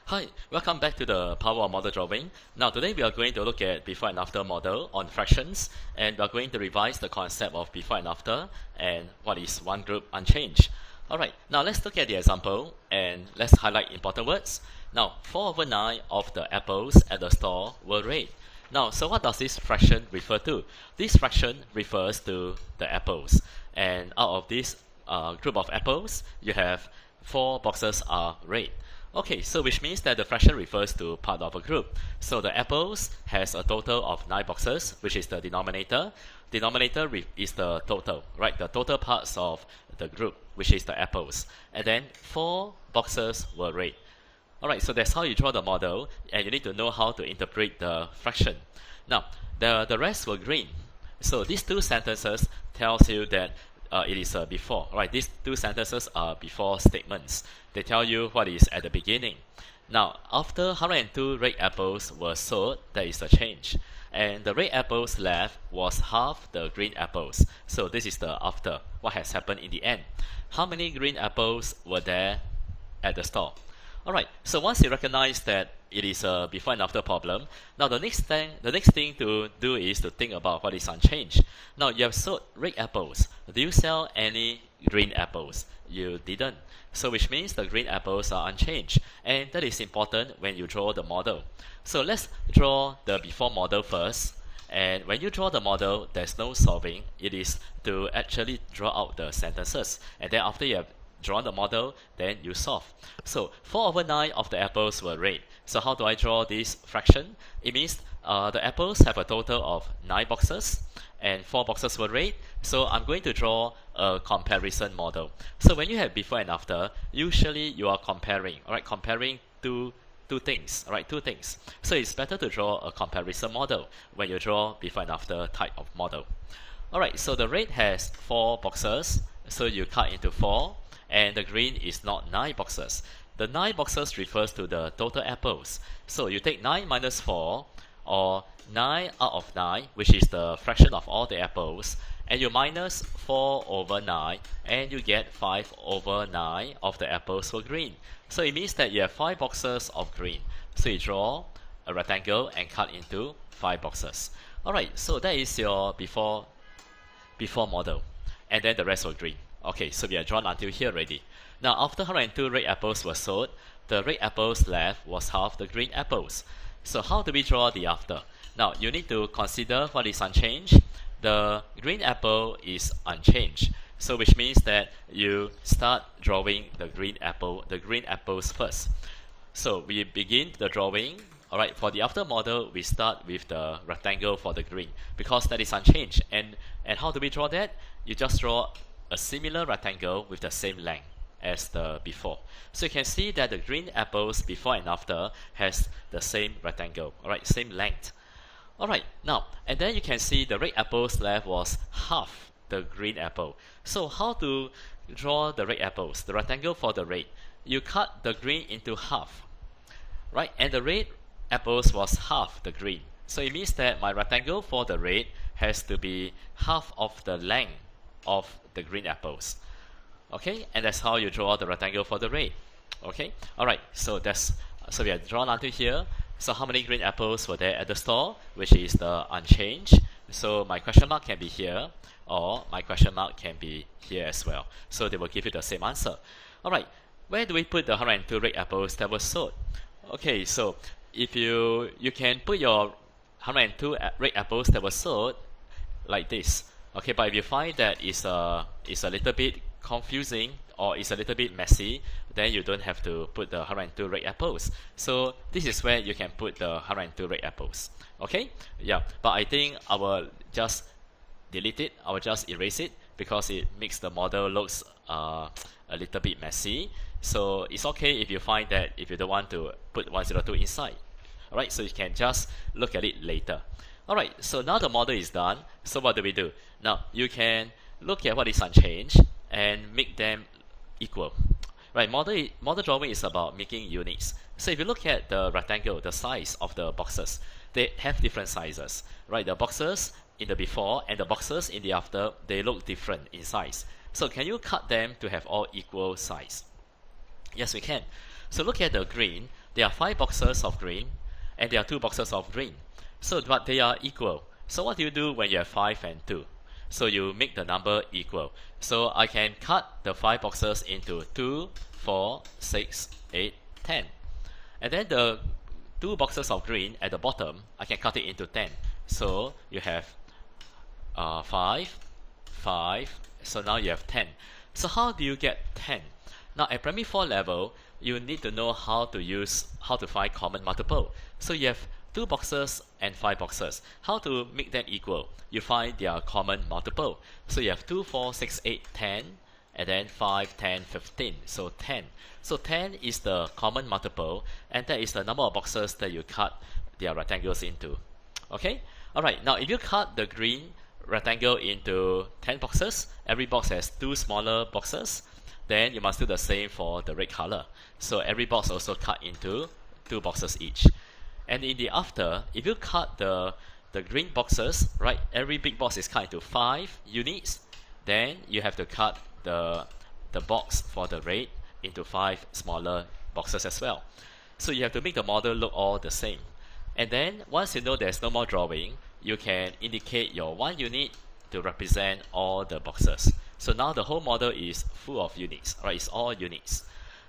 Hi, welcome back to the Power of Model Drawing. Now today we are going to look at before and after model on fractions, and we are going to revise the concept of before and after and what is one group unchanged. Alright, now let's look at the example and let's highlight important words. Now 4/9 of the apples at the store were red. Now, so what does this fraction refer to? This fraction refers to the apples, and out of this group of apples, you have 4 boxes are red. Okay, so which means that the fraction refers to part of a group. So the apples has a total of 9 boxes, which is the denominator. Denominator is the total, right? The total parts of the group, which is the apples. And then 4 boxes were red. Alright, so that's how you draw the model, and you need to know how to interpret the fraction. Now, the rest were green. So these two sentences tells you that it is before, right? These two sentences are before statements. They tell you what is at the beginning. Now, after 102 red apples were sold, there is a change. And the red apples left was half the green apples. So this is the after, what has happened in the end. How many green apples were there at the store? Alright, so once you recognize that it is a before and after problem, now the next thing to do is to think about what is unchanged. Now you have sold red apples. Do you sell any green apples? You didn't. So which means the green apples are unchanged. And that is important when you draw the model. So let's draw the before model first. And when you draw the model, there's no solving. It is to actually draw out the sentences. And then after you have drawn the model, then you solve. So 4/9 of the apples were red. So how do I draw this fraction? It means the apples have a total of 9 boxes and 4 boxes were red. So I'm going to draw a comparison model. So when you have before and after, usually you are comparing, alright, comparing two things, alright, two things. So it's better to draw a comparison model when you draw before and after type of model. Alright, so the red has 4 boxes, so you cut into 4. And the green is not 9 boxes. The 9 boxes refers to the total apples. So you take 9 minus 4, or 9 out of 9, which is the fraction of all the apples, and you minus 4/9, and you get 5/9 of the apples were green. So it means that you have 5 boxes of green. So you draw a rectangle and cut into 5 boxes. Alright, so that is your before model. And then the rest were green. Okay, so we are drawn until here already. Now, after 102 red apples were sold, the red apples left was half the green apples. So how do we draw the after? Now, you need to consider what is unchanged. The green apple is unchanged. So which means that you start drawing the green apples first. So we begin the drawing. Alright, for the after model, we start with the rectangle for the green because that is unchanged. And how do we draw that? You just draw a similar rectangle with the same length as the before. So you can see that the green apples before and after has the same rectangle, alright, same length. Alright, now, and then you can see the red apples left was half the green apple. So how to draw the red apples, the rectangle for the red? You cut the green into half, right? And the red apples was half the green. So it means that my rectangle for the red has to be half of the length of the green apples. Okay, and that's how you draw the rectangle for the red. Okay, alright, so we are drawn until here. So how many green apples were there at the store, which is the unchanged. So my question mark can be here, or my question mark can be here as well. So they will give you the same answer. Alright, where do we put the 102 red apples that were sold? Okay, so if you can put your 102 red apples that were sold like this. Okay, but if you find that it's a little bit confusing or it's a little bit messy, then you don't have to put the 102 red apples. So this is where you can put the 102 red apples. Okay, yeah, but I think I will just delete it. I will just erase it because it makes the model looks a little bit messy. So it's okay if you find that if you don't want to put 102 inside. Alright, so you can just look at it later. Alright, so now the model is done. So what do we do? Now, you can look at what is unchanged and make them equal. Right, model drawing is about making units. So if you look at the rectangle, the size of the boxes, they have different sizes. Right, the boxes in the before and the boxes in the after, they look different in size. So can you cut them to have all equal size? Yes, we can. So look at the green. there are 5 boxes of green and there are 2 boxes of green. So but they are equal. So what do you do when you have 5 and 2? So you make the number equal. So I can cut the 5 boxes into 2, 4, 6, 8, 10. And then the 2 boxes of green at the bottom, I can cut it into 10. So you have 5, 5, so now you have 10. So how do you get 10? Now at primary 4 level, you need to know how to find common multiple. So you have 2 boxes and 5 boxes. How to make them equal? You find their common multiple. So you have 2, 4, 6, 8, 10, and then 5, 10, 15. So 10. So 10 is the common multiple, and that is the number of boxes that you cut their rectangles into. Okay? Alright, now if you cut the green rectangle into 10 boxes, every box has 2 smaller boxes, then you must do the same for the red color. So every box also cut into 2 boxes each. And in the after, if you cut the green boxes, right, every big box is cut into 5 units, then you have to cut the box for the red into 5 smaller boxes as well. So you have to make the model look all the same. And then once you know there's no more drawing, you can indicate your 1 unit to represent all the boxes. So now the whole model is full of units, right? It's all units.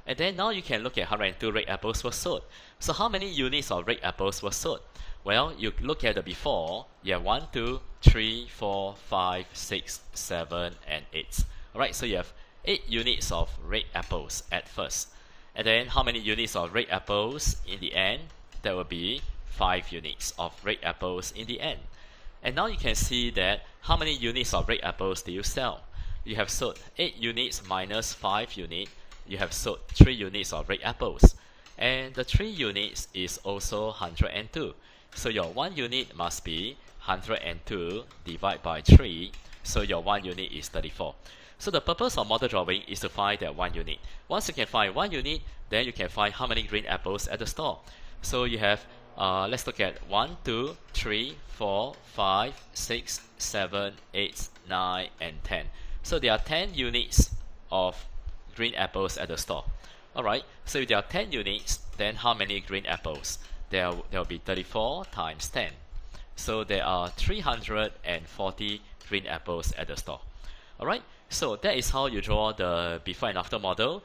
And then now you can look at 102 red apples were sold. So how many units of red apples were sold? Well, you look at the before, you have 1, 2, 3, 4, 5, 6, 7, and 8. Alright, so you have 8 units of red apples at first. And then how many units of red apples in the end? There will be 5 units of red apples in the end. And now you can see that how many units of red apples do you sell? You have sold 8 units minus 5 units. You have sold 3 units of red apples. And the 3 units is also 102. So your 1 unit must be 102 divided by 3. So your 1 unit is 34. So the purpose of model drawing is to find that 1 unit. Once you can find 1 unit, then you can find how many green apples at the store. So you have, let's look at 1, 2, 3, 4, 5, 6, 7, 8, 9, and 10. So there are 10 units of green apples at the store. Alright, so if there are 10 units, then how many green apples? There will be 34 times 10. So there are 340 green apples at the store. Alright, so that is how you draw the before and after model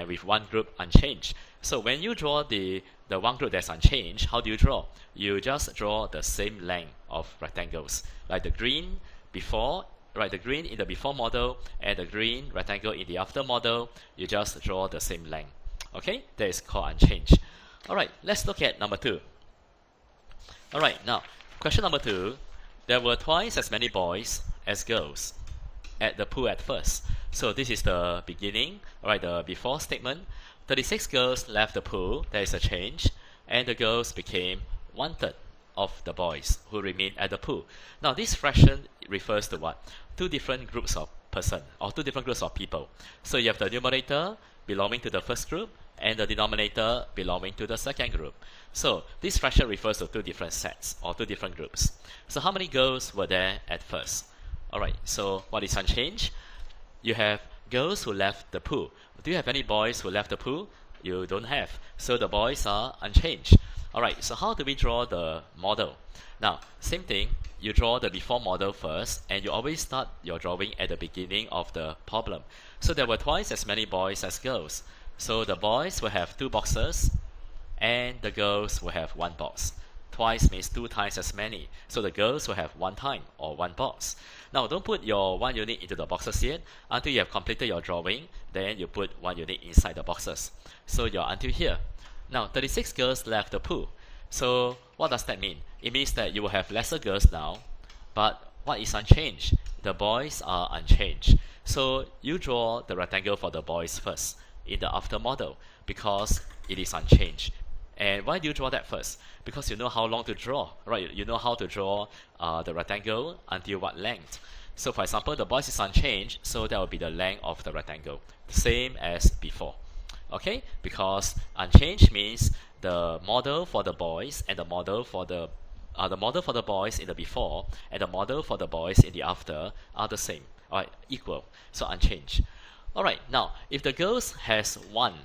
with one group unchanged. So when you draw the one group that's unchanged, how do you draw? You just draw the same length of rectangles, like the green before, right? The green in the before model and the green rectangle in the after model, you just draw the same length. Okay, that is called unchanged. Alright, let's look at number 2. Alright, now question number 2. There were twice as many boys as girls at the pool at first. So this is the beginning, alright, the before statement. 36 girls left the pool, there is a change, and the girls became 1/3 of the boys who remained at the pool. Now this fraction refers to what? 2 different groups of person, or 2 different groups of people. So you have the numerator belonging to the first group and the denominator belonging to the second group. So this fraction refers to 2 different sets or 2 different groups. So how many girls were there at first? Alright, so what is unchanged? You have girls who left the pool. Do you have any boys who left the pool? You don't have. So the boys are unchanged. Alright, so how do we draw the model? Now, same thing, you draw the before model first, and you always start your drawing at the beginning of the problem. So there were twice as many boys as girls. So the boys will have 2 boxes, and the girls will have 1 box. Twice means 2 times as many. So the girls will have 1 time, or 1 box. Now, don't put your 1 unit into the boxes yet. Until you have completed your drawing, then you put 1 unit inside the boxes. So you're until here. Now, 36 girls left the pool. So what does that mean? It means that you will have lesser girls now, but what is unchanged? The boys are unchanged. So you draw the rectangle for the boys first in the after model because it is unchanged. And why do you draw that first? Because you know how long to draw, right? You know how to draw the rectangle until what length. So for example, the boys is unchanged, so that will be the length of the rectangle, same as before. Okay, because unchanged means the model for the boys and the model for the boys in the before and the model for the boys in the after are the same, alright, equal, so unchanged. Alright, now if the girls has one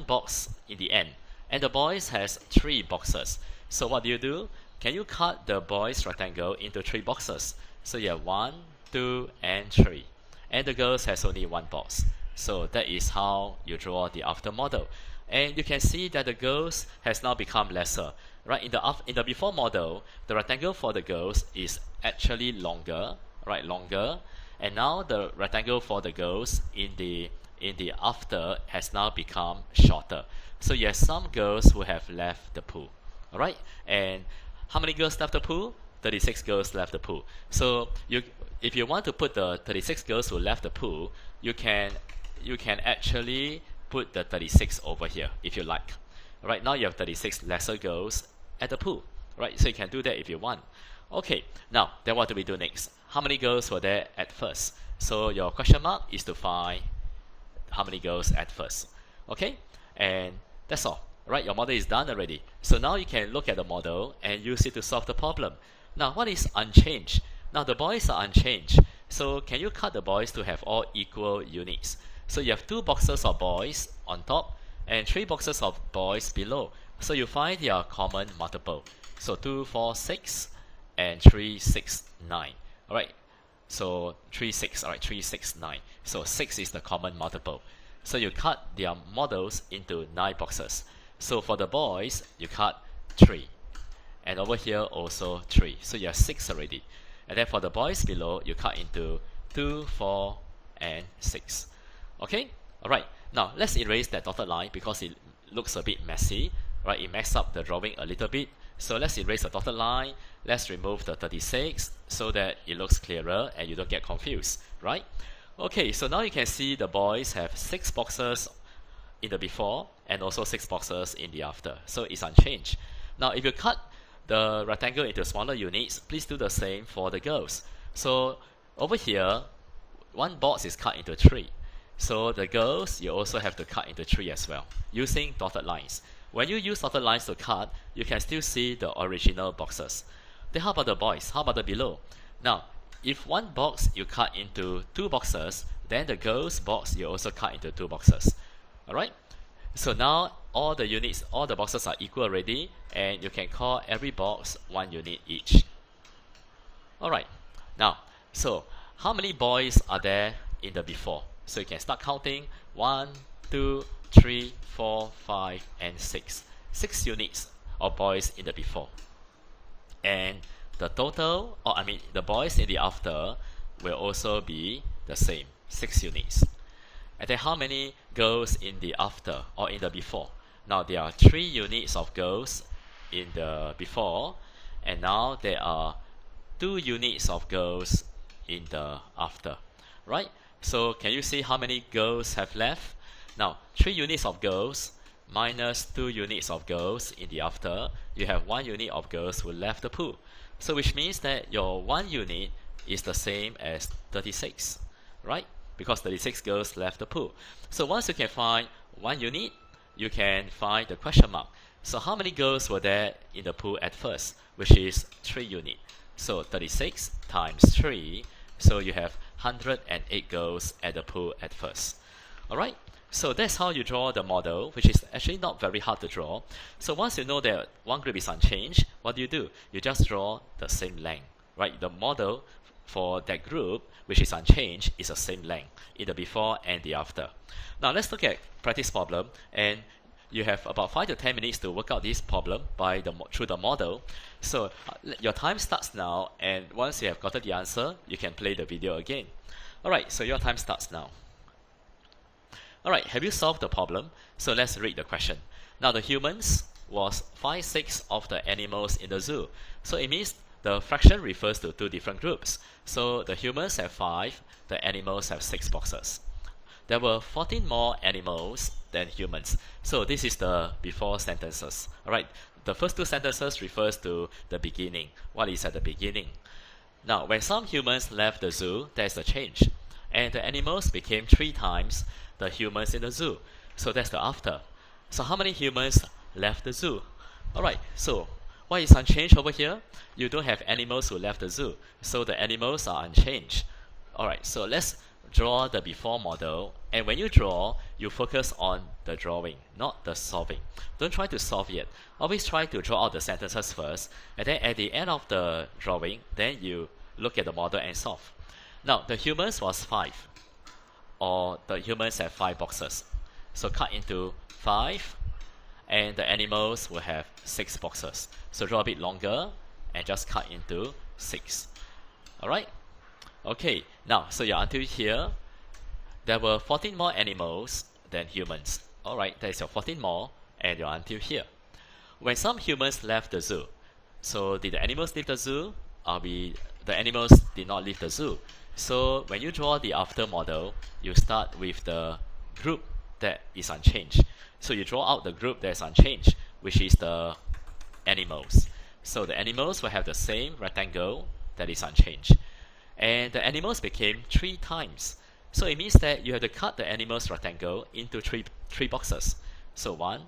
box in the end, and the boys has 3 boxes. So what do? Can you cut the boys rectangle into 3 boxes? So you have 1, 2, and 3. And the girls has only 1 box. So that is how you draw the after model. And you can see that the girls has now become lesser. Right, in the before model, the rectangle for the girls is actually longer, right, longer. And now the rectangle for the girls in the after has now become shorter. So you have some girls who have left the pool. Alright, and how many girls left the pool? 36 girls left the pool. So if you want to put the 36 girls who left the pool, you can actually put the 36 over here if you like. Right now you have 36 lesser girls at the pool. Right, so you can do that if you want. Okay, now then what do we do next? How many girls were there at first? So your question mark is to find how many girls at first. Okay, and that's all. Right, your model is done already. So now you can look at the model and use it to solve the problem. Now what is unchanged? Now the boys are unchanged. So can you cut the boys to have all equal units? So you have 2 boxes of boys on top and 3 boxes of boys below. So you find their common multiple. So 2, 4, 6 and 3, 6, 9. Alright, so 3, 6, alright, 3, 6, 9. So 6 is the common multiple. So you cut their models into 9 boxes. So for the boys, you cut 3. And over here also 3. So you have 6 already. And then for the boys below, you cut into 2, 4, and 6. Okay? Alright, now let's erase that dotted line because it looks a bit messy. Right, it messes up the drawing a little bit. So let's erase the dotted line. Let's remove the 36 so that it looks clearer and you don't get confused. Right? Okay, so now you can see the boys have 6 boxes in the before and also 6 boxes in the after. So it's unchanged. Now if you cut the rectangle into smaller units, please do the same for the girls. So over here, 1 box is cut into 3. So the girls, you also have to cut into 3 as well, using dotted lines. When you use dotted lines to cut, you can still see the original boxes. Then how about the boys? How about the below? Now, if 1 box you cut into 2 boxes, then the girls box you also cut into 2 boxes. Alright? So now all the units, all the boxes are equal already, and you can call every box 1 unit each. Alright, now, so how many boys are there in the before? So you can start counting. 1, 2, 3, 4, 5, and 6. 6 units of boys in the before. And the total, or I mean the boys in the after will also be the same, 6 units. And then how many girls in the after or in the before? Now there are 3 units of girls in the before, and now there are 2 units of girls in the after. Right? So can you see how many girls have left? Now 3 units of girls minus 2 units of girls in the after, you have 1 unit of girls who left the pool. So which means that your 1 unit is the same as 36, right? Because 36 girls left the pool. So once you can find 1 unit, you can find the question mark. So how many girls were there in the pool at first? Which is 3 units. So 36 times 3, so you have 108 girls at the pool at first. Alright, so that's how you draw the model, which is actually not very hard to draw. So once you know that one group is unchanged, what do? You just draw the same length, right? The model for that group, which is unchanged, is the same length in the before and the after. Now let's look at practice problem, and you have about 5 to 10 minutes to work out this problem through the model. So your time starts now, and once you have gotten the answer, you can play the video again. Alright, so your time starts now. Alright, have you solved the problem? So let's read the question. Now the humans was 5/6 of the animals in the zoo. So it means the fraction refers to 2 different groups. So the humans have 5, the animals have 6 boxes. There were 14 more animals than humans. So this is the before sentences. Alright, the first 2 sentences refers to the beginning. What is at the beginning? Now, when some humans left the zoo, there's a change. And the animals became 3 times the humans in the zoo. So that's the after. So how many humans left the zoo? Alright, so what is unchanged over here? You don't have animals who left the zoo. So the animals are unchanged. Alright, so let's draw the before model, and when you draw, you focus on the drawing, not the solving. Don't try to solve yet. Always try to draw out the sentences first, and then at the end of the drawing, then you look at the model and solve. Now, the humans was 5, or the humans have 5 boxes. So cut into 5, and the animals will have 6 boxes. So draw a bit longer, and just cut into 6. Alright? Okay, now, so you're until here. There were 14 more animals than humans. Alright, there's your 14 more, and you're until here. When some humans left the zoo, so did the animals leave the zoo? The animals did not leave the zoo. So when you draw the after model, you start with the group that is unchanged. So you draw out the group that is unchanged, which is the animals. So the animals will have the same rectangle that is unchanged. And the animals became 3 times. So it means that you have to cut the animals rectangle into three boxes. So 1,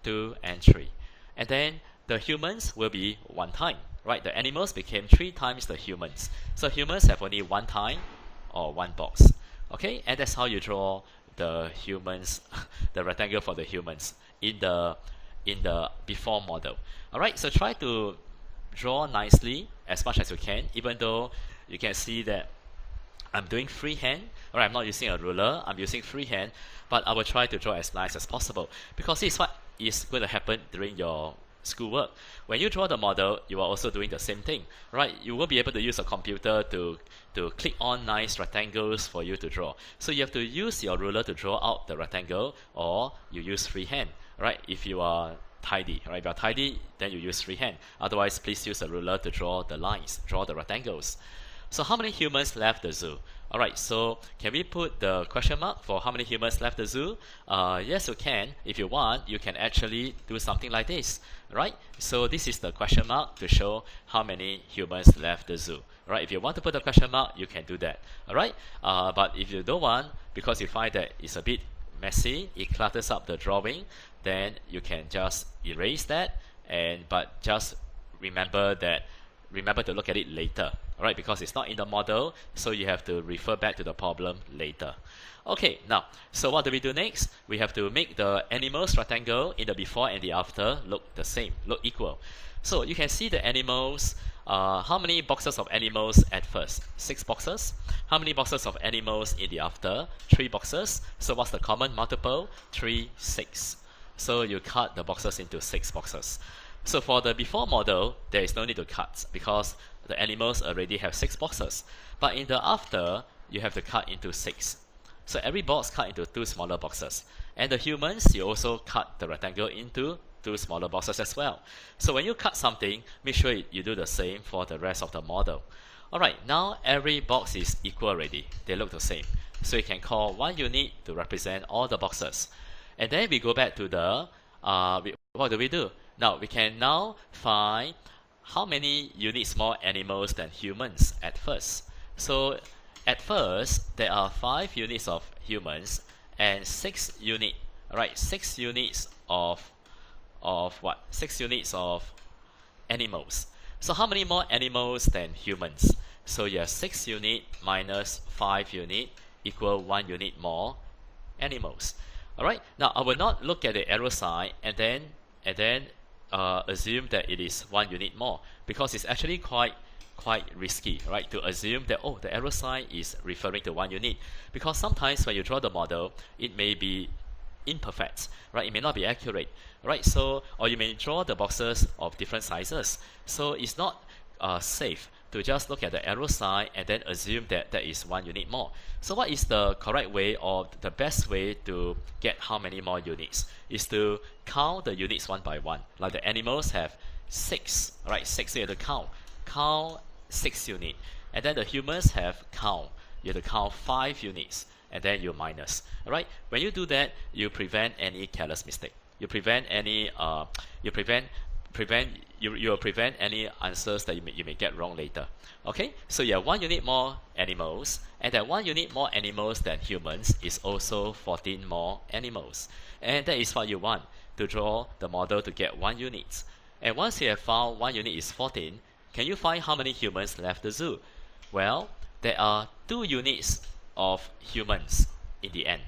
2, and 3. And then the humans will be 1 time, right? The animals became 3 times the humans. So humans have only 1 time or 1 box. Okay, and that's how you draw the humans, the rectangle for the humans in the before model. Alright, so try to draw nicely as much as you can, even though you can see that I'm doing freehand. Alright, I'm not using a ruler, I'm using freehand, but I will try to draw as nice as possible, because this is what is going to happen during your schoolwork. When you draw the model, you are also doing the same thing, right? You won't be able to use a computer to click on nice rectangles for you to draw. So you have to use your ruler to draw out the rectangle, or you use freehand, right? If you are tidy, right? If you are tidy, then you use freehand. Otherwise, please use a ruler to draw the lines, draw the rectangles. So how many humans left the zoo? Alright, so can we put the question mark for how many humans left the zoo? Yes, you can. If you want, you can actually do something like this, right? So this is the question mark to show how many humans left the zoo. Right? If you want to put a question mark, you can do that. Alright? But if you don't want, because you find that it's a bit messy, it clutters up the drawing, then you can just erase that, but just remember to look at it later. Alright, because it's not in the model, so you have to refer back to the problem later. Okay, now, so what do we do next? We have to make the animals rectangle in the before and the after look the same, look equal. So you can see the animals, how many boxes of animals at first? 6 boxes. How many boxes of animals in the after? 3 boxes. So what's the common multiple? 3, 6. So you cut the boxes into 6 boxes. So for the before model, there is no need to cut, because the animals already have 6 boxes. But in the after, you have to cut into 6. So every box cut into 2 smaller boxes. And the humans, you also cut the rectangle into 2 smaller boxes as well. So when you cut something, make sure you do the same for the rest of the model. Alright, now every box is equal already. They look the same. So you can call 1 unit to represent all the boxes. And then we go back to the, what do we do? Now, we can now find how many units more animals than humans at first. So at first, there are 5 units of humans and 6 units, right? 6 units of what? 6 units of animals. So how many more animals than humans? So you have 6 unit minus 5 unit equal 1 unit more animals. Alright, now I will not look at the arrow sign and then assume that it is 1 unit more, because it's actually quite risky, right, to assume that, oh, the arrow sign is referring to 1 unit, because sometimes when you draw the model, it may be imperfect, right? It may not be accurate, right? So, or you may draw the boxes of different sizes, so it's not safe to just look at the arrow sign and then assume that there is 1 unit more. So what is the correct way, or the best way to get how many more units? Is to count the units one by one. Like the animals have 6, right? 6, so you have to count 6 units. And then the humans have you have to count 5 units, and then you minus. Alright? When you do that, you prevent any careless mistake. You prevent any you will prevent any answers that you may get wrong later. Okay, so you have 1 unit more animals, and that 1 unit more animals than humans is also 14 more animals. And that is what you want, to draw the model to get 1 unit. And once you have found 1 unit is 14, can you find how many humans left the zoo? Well, there are 2 units of humans in the end.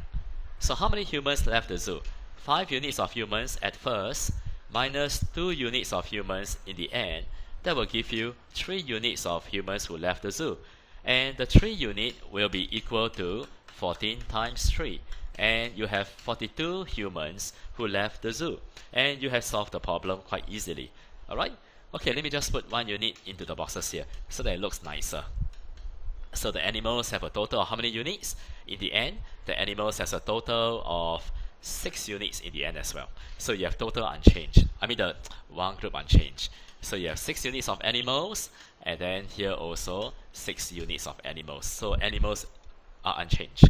So how many humans left the zoo? 5 units of humans at first, minus 2 units of humans in the end. That will give you 3 units of humans who left the zoo. And the 3 unit will be equal to 14 times 3. And you have 42 humans who left the zoo. And you have solved the problem quite easily. Alright? Okay, let me just put 1 unit into the boxes here so that it looks nicer. So the animals have a total of how many units? In the end, the animals has a total of 6 units in the end as well. So you have total unchanged. I mean the one group unchanged. So you have 6 units of animals, and then here also 6 units of animals. So animals are unchanged.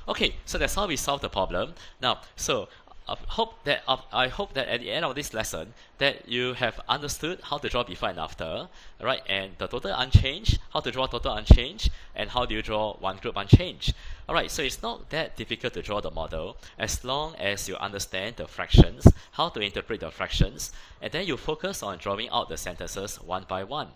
Okay, so that's how we solve the problem. Now, so I hope that at the end of this lesson that you have understood how to draw before and after, right? And the total unchanged, how to draw total unchanged, and how do you draw one group unchanged. Alright, so it's not that difficult to draw the model as long as you understand the fractions, how to interpret the fractions, and then you focus on drawing out the sentences one by one.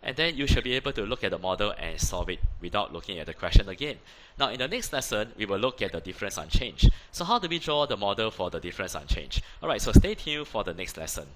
And then you should be able to look at the model and solve it without looking at the question again. Now in the next lesson, we will look at the difference unchanged. So how do we draw the model for the difference unchanged? Alright, so stay tuned for the next lesson.